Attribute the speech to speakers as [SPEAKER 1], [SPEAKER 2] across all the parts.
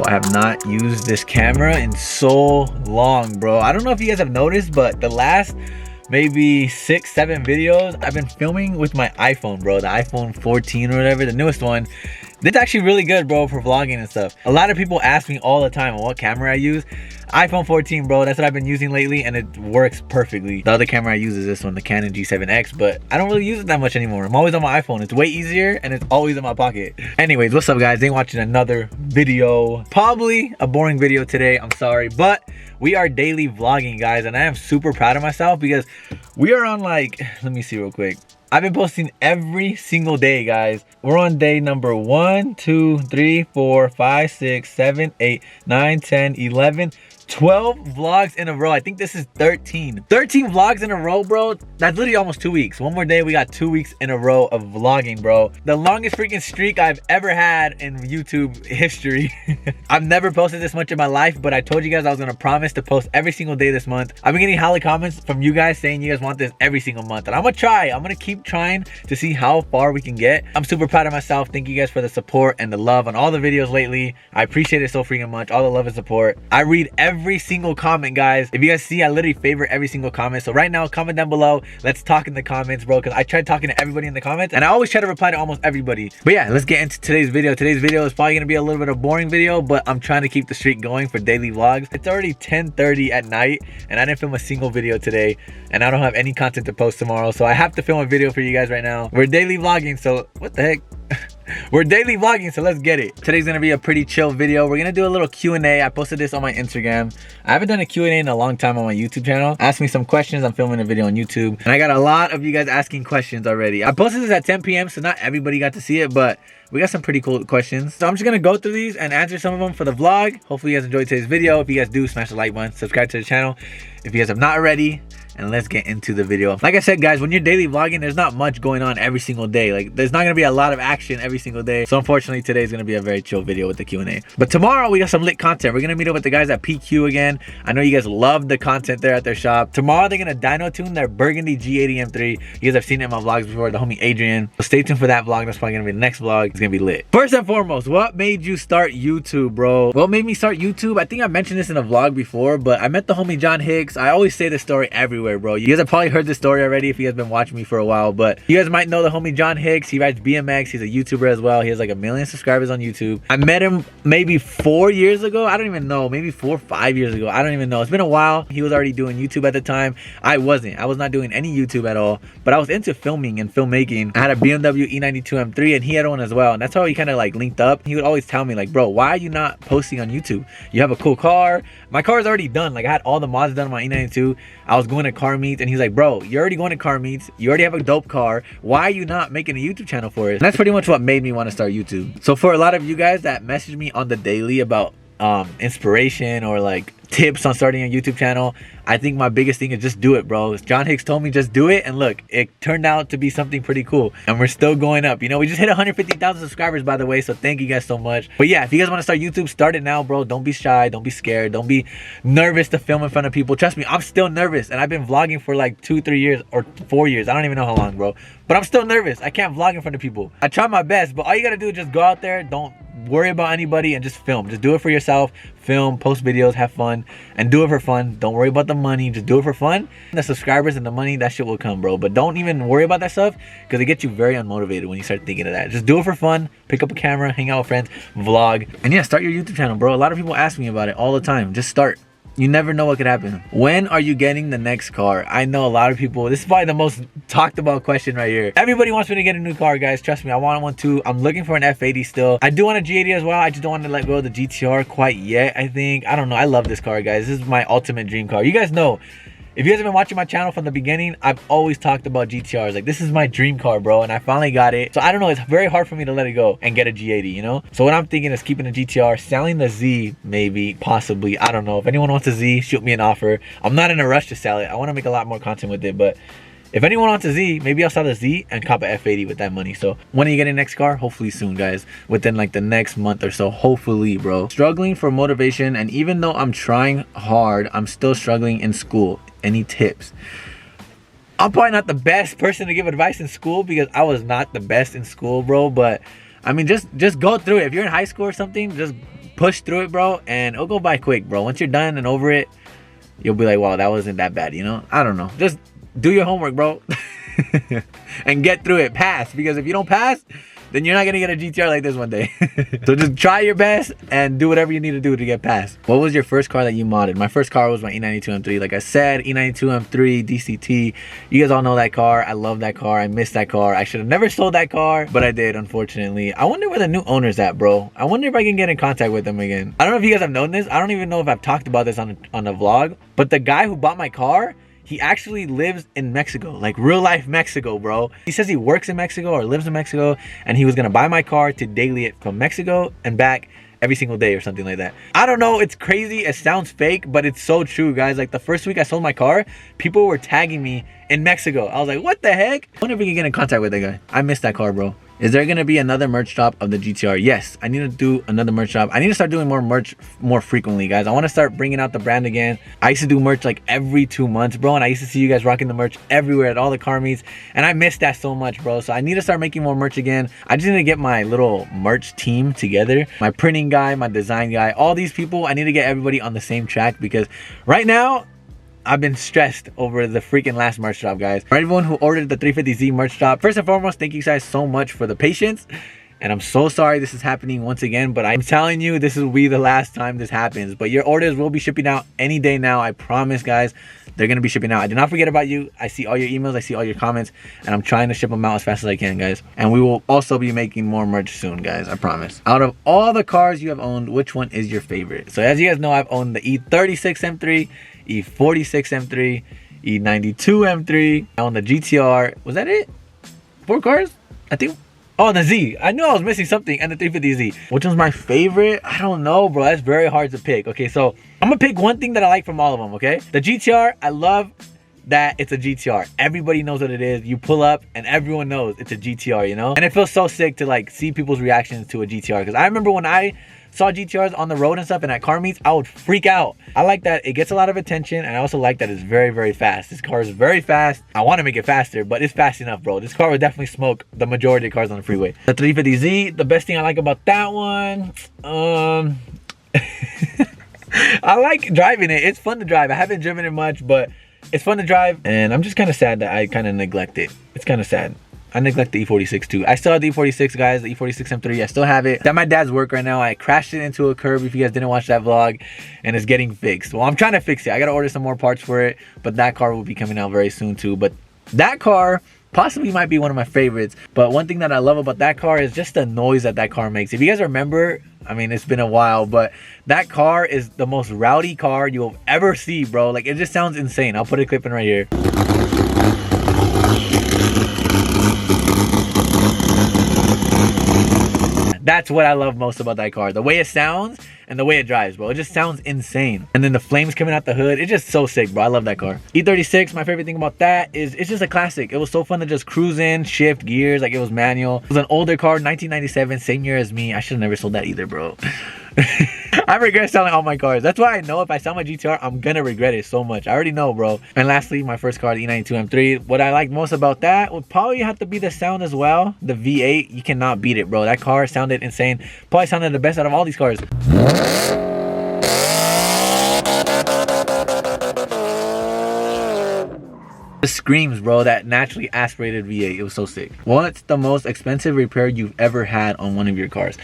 [SPEAKER 1] I have not used this camera in so long, bro. I don't know if you guys have noticed, but the last maybe 6-7 videos I've been filming with my iPhone, bro. The iPhone 14 or whatever, the newest one. This is actually really good, bro, for vlogging and stuff. A lot of people ask me all the time on what camera I use. iPhone 14, bro, that's what I've been using lately, and it works perfectly. The other camera I use is this one, the Canon G7X, but I don't really use it that much anymore. I'm always on my iPhone. It's way easier, and it's always in my pocket. Anyways, what's up, guys? Ain't watching another video. Probably a boring video today, I'm sorry, but we are daily vlogging, guys, and I am super proud of myself because we are on, like, let me see real quick. I've been posting every single day, guys. We're on day number 1, 2, 3, 4, 5, 6, 7, 8, 9, 10, 11, 12 vlogs in a row. I think this is 13 vlogs in a row, bro. That's literally almost 2 weeks. One more day, we got 2 weeks in a row of vlogging, bro. The longest freaking streak I've ever had in YouTube history. I've never posted this much in my life, but I told you guys I was gonna promise to post every single day this month. I've been getting hella comments from you guys saying you guys want this every single month, and I'm gonna try. I'm gonna keep trying to see how far we can get. I'm super proud of myself. Thank you guys for the support and the love on all the videos lately. I appreciate it so freaking much. All the love and support. I read every single comment, guys. If you guys see, I literally favorite every single comment. So right now, comment down below. Let's talk in the comments, bro, because I tried talking to everybody in the comments, and I always try to reply to almost everybody. But yeah, let's get into today's video. Today's video is probably gonna be a little bit of a boring video, but I'm trying to keep the streak going for daily vlogs. It's already 10:30 at night, and I didn't film a single video today, and I don't have any content to post tomorrow, so I have to film a video for you guys right now. We're daily vlogging, so what the heck? We're daily vlogging, so let's get it. Today's gonna be a pretty chill video. We're gonna do a little Q&A. I posted this on my Instagram. I haven't done a Q&A in a long time on my YouTube channel. Ask me some questions. I'm filming a video on YouTube, and I got a lot of you guys asking questions already. I posted this at 10 p.m, so not everybody got to see it, but we got some pretty cool questions. So I'm just gonna go through these and answer some of them for the vlog. Hopefully you guys enjoyed today's video. If you guys do, smash the like button, subscribe to the channel if you guys have not already, and let's get into the video. Like I said, guys, when you're daily vlogging, there's not much going on every single day. Like, there's not gonna be a lot of action every single day. So unfortunately, today's gonna be a very chill video with the Q&A. But tomorrow, we got some lit content. We're gonna meet up with the guys at PQ again. I know you guys love the content there at their shop. Tomorrow, they're gonna dyno tune their Burgundy G80 M3. You guys have seen it in my vlogs before, the homie Adrian. So stay tuned for that vlog. That's probably gonna be the next vlog. It's gonna be lit. First and foremost, what made you start YouTube, bro? What made me start YouTube? I think I mentioned this in a vlog before, but I met the homie John Hicks. I always say this story everywhere, bro. You guys have probably heard this story already if you guys been watching me for a while, but you guys might know the homie John Hicks. He rides BMX. He's a YouTuber as well. He has like 1 million subscribers on YouTube. I met him maybe 4 years ago. I don't even know, maybe 4 or 5 years ago. I don't even know. It's been a while. He was already doing YouTube at the time. I wasn't. I was not doing any YouTube at all, but I was into filming and filmmaking. I had a BMW E92 M3, and he had one as well, and that's how we kind of like linked up. He would always tell me like, bro, why are you not posting on YouTube? You have a cool car. My car is already done. Like, I had all the mods done on my E92. I was going to car meets, and he's like, bro, you're already going to car meets. You already have a dope car. Why are you not making a YouTube channel for it? And that's pretty much what made me want to start YouTube. So for a lot of you guys that message me on the daily about inspiration or like tips on starting a YouTube channel, I think my biggest thing is just do it, bro. John Hicks told me just do it, and look, it turned out to be something pretty cool, and we're still going up. You know, we just hit 150,000 subscribers, by the way, so thank you guys so much. But yeah, if you guys want to start YouTube, start it now, bro. Don't be shy, don't be scared, don't be nervous to film in front of people. Trust me, I'm still nervous, and I've been vlogging for like 2-3 years or 4 years. I don't even know how long, bro, but I'm still nervous. I can't vlog in front of people. I try my best, but all you gotta do is just go out there, don't worry about anybody, and just film. Just do it for yourself. Film, post videos, have fun, and do it for fun. Don't worry about the money, just do it for fun. The subscribers and the money, that shit will come, bro. But don't even worry about that stuff, because it gets you very unmotivated when you start thinking of that. Just do it for fun. Pick up a camera, hang out with friends, vlog, and yeah, start your YouTube channel, bro. A lot of people ask me about it all the time. Just start. You never know what could happen. When are you getting the next car? I know a lot of people, this is probably the most talked about question right here. Everybody wants me to get a new car, guys. Trust me, I want one too. I'm looking for an F80 still. I do want a G80 as well. I just don't want to let go of the GTR quite yet, I think. I don't know. I love this car, guys. This is my ultimate dream car. You guys know, if you guys have been watching my channel from the beginning, I've always talked about GTRs. Like, this is my dream car, bro, and I finally got it. So I don't know, it's very hard for me to let it go and get a G80, you know? So what I'm thinking is keeping a GTR, selling the Z, maybe, possibly. I don't know. If anyone wants a Z, shoot me an offer. I'm not in a rush to sell it. I want to make a lot more content with it, but if anyone wants a Z, maybe I'll sell the Z and cop a F80 with that money. So when are you getting the next car? Hopefully soon, guys. Within like the next month or so, hopefully, bro. Struggling for motivation, and even though I'm trying hard, I'm still struggling in school. Any tips? I'm probably not the best person to give advice in school, because I was not the best in school, bro. But I mean, just go through it. If you're in high school or something, just just push through it, bro, and it'll go by quick, bro. Once you're done and over it, you'll be like, wow, that wasn't that bad, you know? I don't know. Just do your homework, bro. And get through it. Pass. Because if you don't pass, then you're not gonna get a GTR like this one day. So just try your best and do whatever you need to do to get past. What was your first car that you modded? My first car was my E92 M3. Like I said, E92 M3 DCT. You guys all know that car. I love that car. I miss that car. I should have never sold that car, but I did, unfortunately. I wonder where the new owner's at, bro. I wonder if I can get in contact with them again. I don't know if you guys have known this. I don't even know if I've talked about this on a vlog, but the guy who bought my car, he actually lives in Mexico, like real life Mexico, bro. He says he works in Mexico or lives in Mexico, and he was gonna buy my car to daily it from Mexico and back every single day or something like that. I don't know, it's crazy, it sounds fake, but it's so true, guys. Like the first week I sold my car, people were tagging me in Mexico. I was like, what the heck? I wonder if we can get in contact with that guy. I miss that car, bro. Is there gonna be another merch drop of the GTR? Yes, I need to do another merch drop. I need to start doing more merch more frequently, guys. I want to start bringing out the brand again. I used to do merch like every 2 months, bro, and I used to see you guys rocking the merch everywhere at all the car meets, and I miss that so much, bro. So I need to start making more merch again. I just need to get my little merch team together. My printing guy, my design guy, all these people, I need to get everybody on the same track, because right now, I've been stressed over the freaking last merch drop, guys. For everyone who ordered the 350Z merch drop, first and foremost, thank you guys so much for the patience. And I'm so sorry this is happening once again, but I'm telling you, this will be the last time this happens. But your orders will be shipping out any day now. I promise, guys. They're going to be shipping out. I did not forget about you. I see all your emails. I see all your comments. And I'm trying to ship them out as fast as I can, guys. And we will also be making more merch soon, guys. I promise. Out of all the cars you have owned, which one is your favorite? So as you guys know, I've owned the E36 M3, E46 M3, E92 M3. I own the GTR. Was that it? 4 cars? I think. Oh, the Z. I knew I was missing something. And the 350Z. Which one's my favorite? I don't know, bro. That's very hard to pick. Okay, so I'm gonna pick one thing that I like from all of them, okay? The GTR, I love that it's a GTR. Everybody knows what it is. You pull up and everyone knows it's a GTR, you know? And it feels so sick to like see people's reactions to a GTR. Because I remember when I saw GTRs on the road and stuff and at car meets, I would freak out. I like that it gets a lot of attention, and I also like that it's very, very fast. This car is very fast. I want to make it faster, but it's fast enough, bro. This car would definitely smoke the majority of cars on the freeway. The 350Z, the best thing I like about that one, I like driving it. It's fun to drive. I haven't driven it much, but it's fun to drive, and I'm just kind of sad that I kind of neglect it. It's kind of sad. I neglect the E46 too. I still have the E46, guys, the E46 M3. I still have it. It's at my dad's work right now. I crashed it into a curb, if you guys didn't watch that vlog, and it's getting fixed. Well, I'm trying to fix it. I gotta order some more parts for it, but that car will be coming out very soon too. But that car possibly might be one of my favorites. But one thing that I love about that car is just the noise that car makes. If you guys remember, I mean, it's been a while, but that car is the most rowdy car you'll ever see, bro. Like, it just sounds insane. I'll put a clip in right here. That's what I love most about that car. The way it sounds and the way it drives, bro. It just sounds insane. And then the flames coming out the hood. It's just so sick, bro. I love that car. E36, my favorite thing about that is it's just a classic. It was so fun to just cruise in, shift gears, like it was manual. It was an older car, 1997, same year as me. I should have never sold that either, bro. I regret selling all my cars. That's why I know if I sell my GTR, I'm gonna regret it so much. I already know, bro. And lastly, my first car, the E92 M3. What I like most about that would probably have to be the sound as well. The V8, you cannot beat it, bro. That car sounded insane. Probably sounded the best out of all these cars. The screams, bro, that naturally aspirated V8. It was so sick. What's the most expensive repair you've ever had on one of your cars?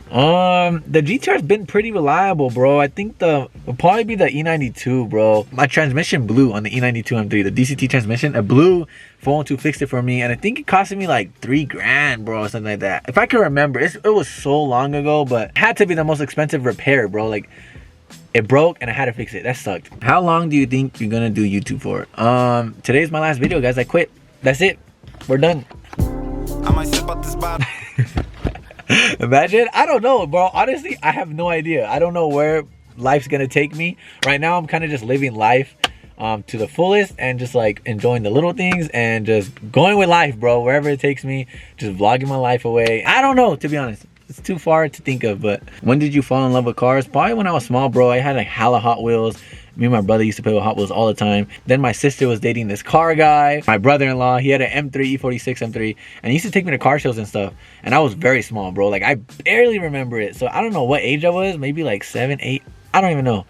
[SPEAKER 1] The GTR's been pretty reliable, bro. I think it'll probably be the E92, bro. My transmission blew on the E92 M3, the DCT transmission. It blew. 412 fixed it for me, and I think it costed me like 3 grand, bro, or something like that. If I can remember, it was so long ago, but it had to be the most expensive repair, bro. Like, it broke and I had to fix it. That sucked. How long do you think you're gonna do YouTube for? Today's my last video, guys. I quit. That's it. We're done. I might sip out this bottle. Imagine. I don't know, bro. Honestly, I have no idea. I don't know where life's gonna take me. Right now, I'm kind of just living life to the fullest and just like enjoying the little things and just going with life, bro. Wherever it takes me, just vlogging my life away. I don't know, to be honest. It's too far to think of. But when did you fall in love with cars? Probably when I was small, bro. I had like hella Hot Wheels, Me and my brother used to play with Hot Wheels all the time. Then my sister was dating this car guy. My brother-in-law, he had an M3, E46 M3, and he used to take me to car shows and stuff. And I was very small, bro. Like, I barely remember it. So I don't know what age I was, maybe like 7, 8, I don't even know.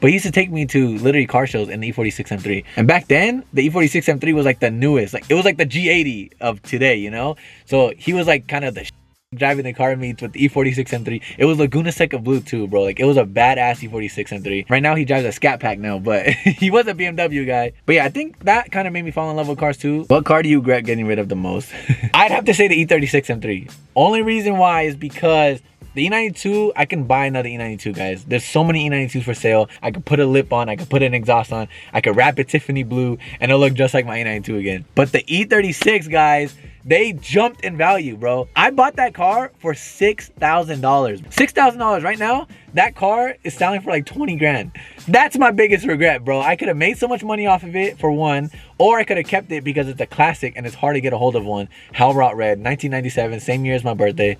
[SPEAKER 1] But he used to take me to literally car shows in the E46 M3. And back then, the E46 M3 was like the newest. Like, it was like the G80 of today, you know? So he was like kind of the driving the car meets with the E46 M3. It was Laguna Seca blue too, bro. Like, it was a badass E46 M3. Right now he drives a Scat Pack now, but he was a BMW guy. But yeah, I think that kind of made me fall in love with cars too. What car do you regret getting rid of the most? I'd have to say the E36 M3. Only reason why is because the E92, I can buy another E92, guys. There's so many E92s for sale. I could put a lip on, I could put an exhaust on, I could wrap it Tiffany blue, and it'll look just like my E92 again. But the E36, guys, they jumped in value, bro. I bought that car for $6,000. $6,000 right now. That car is selling for like 20 grand. That's my biggest regret, bro. I could have made so much money off of it, for one, or I could have kept it because it's a classic and it's hard to get a hold of one. Hell Rot Red, 1997, same year as my birthday.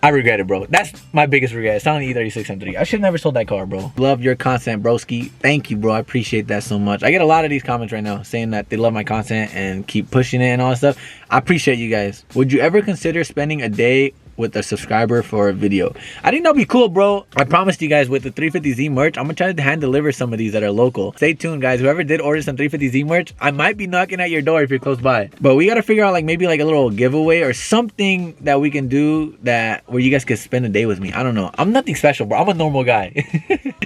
[SPEAKER 1] I regret it, bro. That's my biggest regret. Selling the E36 M3. I should have never sold that car, bro. Love your content, broski. Thank you, bro. I appreciate that so much. I get a lot of these comments right now saying that they love my content and keep pushing it and all that stuff. I appreciate you guys. Would you ever consider spending a day with a subscriber for a video? I think that'll be cool, bro. I promised you guys with the 350Z merch, I'm gonna try to hand deliver some of these that are local. Stay tuned, guys. Whoever did order some 350Z merch, I might be knocking at your door if you're close by. But we gotta figure out like maybe like a little giveaway or something that we can do that where you guys could spend a day with me. I don't know. I'm nothing special, bro. I'm a normal guy.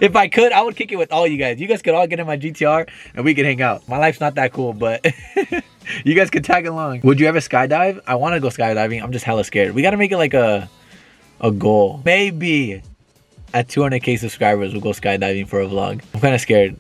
[SPEAKER 1] If I could, I would kick it with all you guys. You guys could all get in my GTR and we could hang out. My life's not that cool, but you guys could tag along. Would you ever skydive? I want to go skydiving. I'm just hella scared. We got to make it like a goal. Maybe at 200K subscribers, we'll go skydiving for a vlog. I'm kind of scared.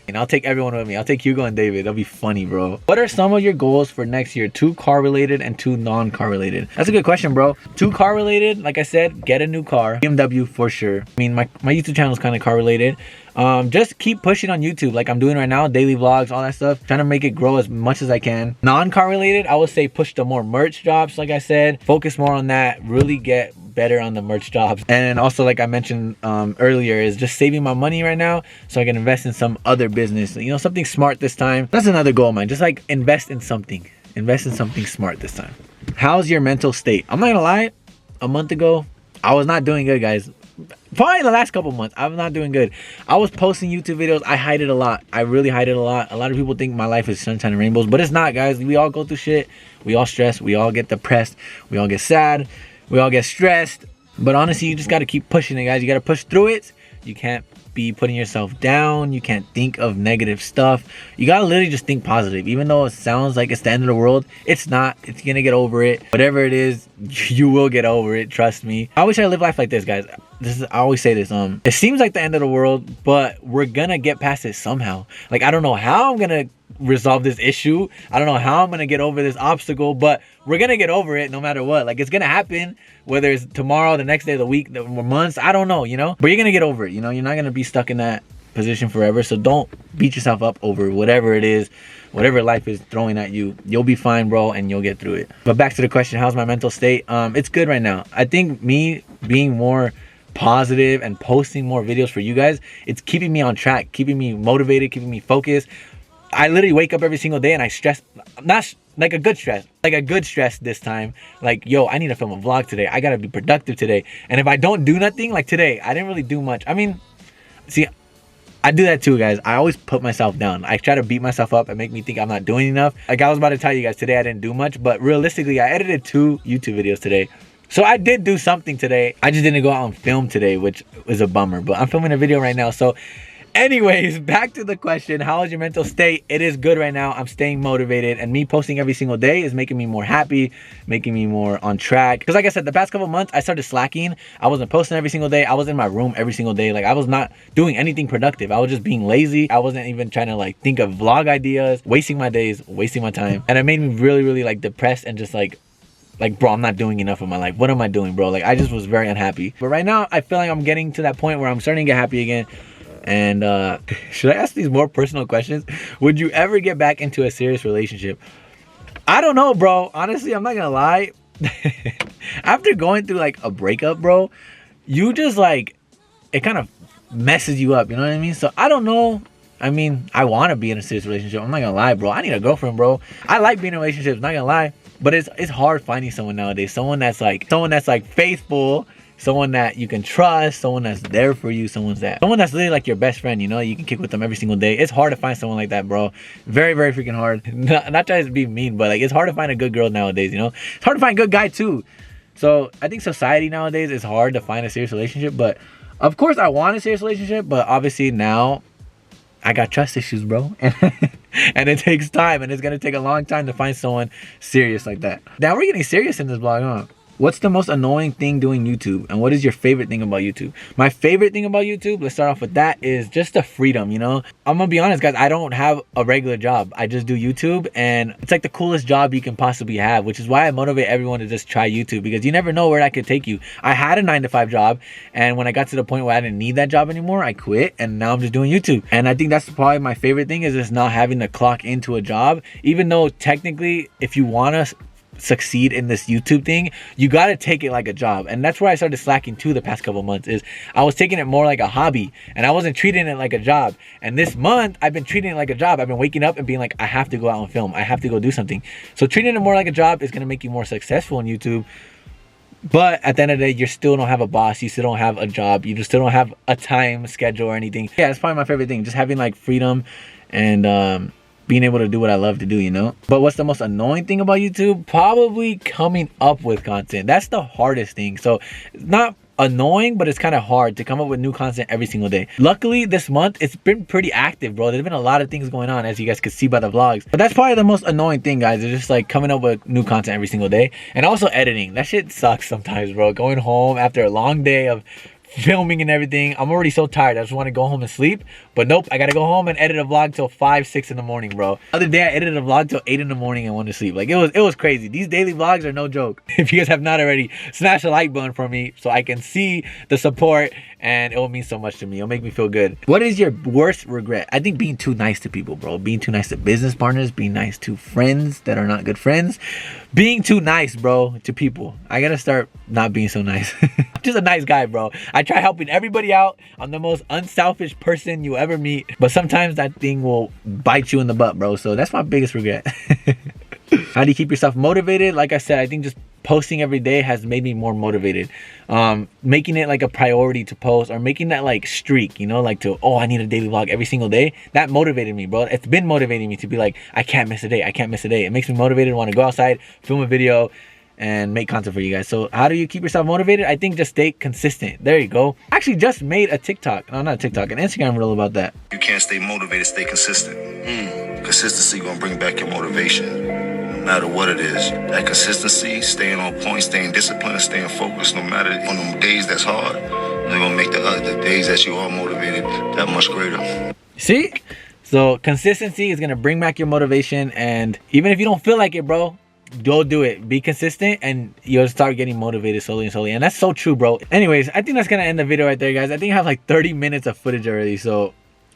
[SPEAKER 1] And I'll take everyone with me. I'll take Hugo and David. That'll be funny, bro. What are some of your goals for next year? 2 car related and 2 non-car related. That's a good question, bro. 2 car related, like I said, get a new car. BMW for sure. I mean, my YouTube channel is kind of car related. Just keep pushing on YouTube like I'm doing right now, daily vlogs, all that stuff, trying to make it grow as much as I can. Non-car related, I would say push to more merch drops, like I said, focus more on that, really get better on the merch jobs. And also, like I mentioned earlier, is just saving my money right now so I can invest in some other business, you know, something smart this time. That's another goal of mine, just like invest in something smart this time. How's your mental state? I'm not gonna lie, a month ago I was not doing good, guys. Probably the last couple months I'm not doing good. I was posting YouTube videos, I hide it a lot. I really hide it a lot. A lot of people think my life is sunshine and rainbows, but it's not, guys. We all go through shit, we all stress, we all get depressed, we all get sad, we all get stressed. But honestly, you just got to keep pushing it, guys. You got to push through it. You can't be putting yourself down. You can't think of negative stuff. You got to literally just think positive. Even though it sounds like it's the end of the world, it's not. It's going to get over it. Whatever it is, you will get over it. Trust me. I wish I lived life like this, guys. I always say this. It seems like the end of the world, but we're going to get past it somehow. Like, I don't know how I'm going to resolve this issue. I don't know how I'm gonna get over this obstacle, but we're gonna get over it no matter what. Like, it's gonna happen, whether it's tomorrow, the next day, the week, the months, I don't know, you know, but you're gonna get over it. You know, you're not gonna be stuck in that position forever. So don't beat yourself up over whatever it is, whatever life is throwing at you. You'll be fine, bro, and you'll get through it. But back to the question, how's my mental state? It's good right now. I think me being more positive and posting more videos for you guys, it's keeping me on track, keeping me motivated, keeping me focused. I literally wake up every single day and I stress, not like a good stress this time. Like, yo, I need to film a vlog today. I gotta be productive today. And if I don't do nothing, like today, I didn't really do much. I mean, see, I do that too, guys. I always put myself down. I try to beat myself up and make me think I'm not doing enough. Like, I was about to tell you guys today, I didn't do much, but realistically, I edited 2 YouTube videos today. So I did do something today. I just didn't go out and film today, which was a bummer, but I'm filming a video right now. So anyways, back to the question, how is your mental state? It is good right now. I'm staying motivated, and me posting every single day is making me more happy, making me more on track. Because like I said, the past couple months I started slacking. I wasn't posting every single day. I was in my room every single day. Like, I was not doing anything productive. I was just being lazy. I wasn't even trying to like think of vlog ideas, wasting my days, wasting my time. And it made me really like depressed and just like, bro, I'm not doing enough in my life. What am I doing, bro? Like, I just was very unhappy. But right now I feel like I'm getting to that point where I'm starting to get happy again. And should I ask these more personal questions? Would you ever get back into a serious relationship? I don't know, bro. Honestly, I'm not gonna lie. After going through like a breakup, bro, you just like, it kind of messes you up, you know what I mean? So I don't know. I mean, I want to be in a serious relationship. I'm not gonna lie, bro. I need a girlfriend, bro. I like being in relationships, not gonna lie. But it's hard finding someone nowadays. Someone that's like faithful, someone that you can trust, someone that's there for you, someone that's literally like your best friend, you know? You can kick with them every single day. It's hard to find someone like that, bro. Very, very freaking hard. Not trying to be mean, but like it's hard to find a good girl nowadays, you know? It's hard to find a good guy too. So I think society nowadays is hard to find a serious relationship. But of course I want a serious relationship, but obviously now I got trust issues, bro. And it takes time, and it's gonna take a long time to find someone serious like that. Now we're getting serious in this vlog, huh? What's the most annoying thing doing YouTube? And what is your favorite thing about YouTube? My favorite thing about YouTube, let's start off with that, is just the freedom, you know? I'm gonna be honest, guys, I don't have a regular job. I just do YouTube, and it's like the coolest job you can possibly have, which is why I motivate everyone to just try YouTube, because you never know where that could take you. I had a 9-to-5 job, and when I got to the point where I didn't need that job anymore, I quit, and now I'm just doing YouTube. And I think that's probably my favorite thing, is just not having to clock into a job, even though technically, if you wanna succeed in this YouTube thing, you got to take it like a job. And that's where I started slacking too the past couple months, is I was taking it more like a hobby, and I wasn't treating it like a job. And this month I've been treating it like a job. I've been waking up and being like, I have to go out and film, I have to go do something. So treating it more like a job is going to make you more successful in YouTube. But at the end of the day, you still don't have a boss, you still don't have a job, you just still don't have a time schedule or anything. Yeah, that's probably my favorite thing, just having like freedom and being able to do what I love to do, you know? But what's the most annoying thing about YouTube? Probably coming up with content. That's the hardest thing. So it's not annoying, but it's kind of hard to come up with new content every single day. Luckily this month it's been pretty active, bro. There's been a lot of things going on, as you guys could see by the vlogs. But that's probably the most annoying thing, guys. It's just like coming up with new content every single day. And also editing. That shit sucks sometimes, bro. Going home after a long day of filming and everything, I'm already so tired, I just want to go home and sleep. But nope, I gotta go home and edit a vlog till 5, 6 in the morning, bro. The other day I edited a vlog till 8 in the morning and went to sleep. Like it was crazy. These daily vlogs are no joke. If you guys have not already, smash the like button for me so I can see the support, and it will mean so much to me. It'll make me feel good. What is your worst regret? I think being too nice to people, bro. Being too nice to business partners, being nice to friends that are not good friends. Being too nice, bro, to people. I gotta start not being so nice. I'm just a nice guy, bro. I try helping everybody out. I'm the most unselfish person you ever meet, but sometimes that thing will bite you in the butt, bro. So that's my biggest regret. How do you keep yourself motivated? Like I said, I think just posting every day has made me more motivated. Making it like a priority to post, or making that like streak, you know, like to, oh, I need a daily vlog every single day. That motivated me, bro. It's been motivating me to be like, I can't miss a day, I can't miss a day. It makes me motivated to want to go outside, film a video, and make content for you guys. So how do you keep yourself motivated? I think just stay consistent. There you go. I actually just made a TikTok, no, not a TikTok, an Instagram reel about that.
[SPEAKER 2] You can't stay motivated, stay consistent. Consistency gonna bring back your motivation, no matter what it is. That consistency, staying on point, staying disciplined, staying focused, no matter on them days that's hard, they're gonna make the days that you are motivated that much greater.
[SPEAKER 1] See? So consistency is gonna bring back your motivation, and even if you don't feel like it, bro, go do it. Be consistent and you'll start getting motivated slowly and slowly. And that's so true, bro. Anyways, I think that's gonna end the video right there, guys. I think I have like 30 minutes of footage already, so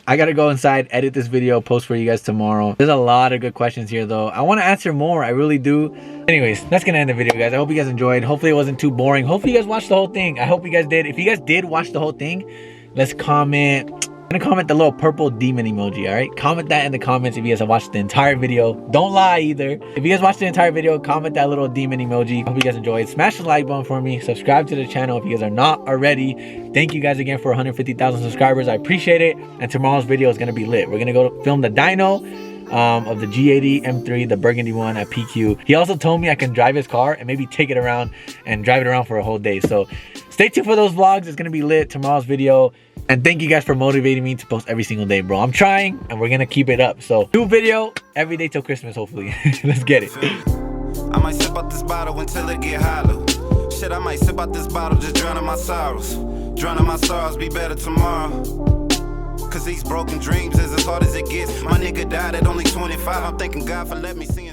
[SPEAKER 1] I gotta go inside, edit this video, post for you guys tomorrow. There's a lot of good questions here though. I want to answer more, I really do. Anyways, that's gonna end the video, guys. I hope you guys enjoyed. Hopefully it wasn't too boring. Hopefully you guys watched the whole thing. I hope you guys did. If you guys did watch the whole thing, let's comment. I'm gonna comment the little purple demon emoji, all right? Comment that in the comments if you guys have watched the entire video. Don't lie either. If you guys watched the entire video, comment that little demon emoji. Hope you guys enjoyed. Smash the like button for me. Subscribe to the channel if you guys are not already. Thank you guys again for 150,000 subscribers. I appreciate it. And tomorrow's video is gonna be lit. We're gonna go film the dyno of the G80 M3, the burgundy one at PQ. He also told me I can drive his car and maybe take it around and drive it around for a whole day. So stay tuned for those vlogs. It's gonna be lit, tomorrow's video. And thank you guys for motivating me to post every single day, bro. I'm trying and we're gonna keep it up. So new video every day till Christmas, hopefully. Let's get it.
[SPEAKER 3] I might sip out this bottle until it get hollow. Shit, I might sip out this bottle, just drowning my sorrows. Drowning my sorrows, be better tomorrow. Cause these broken dreams is as hard as it gets. My nigga died at only 25. I'm thanking God for letting me see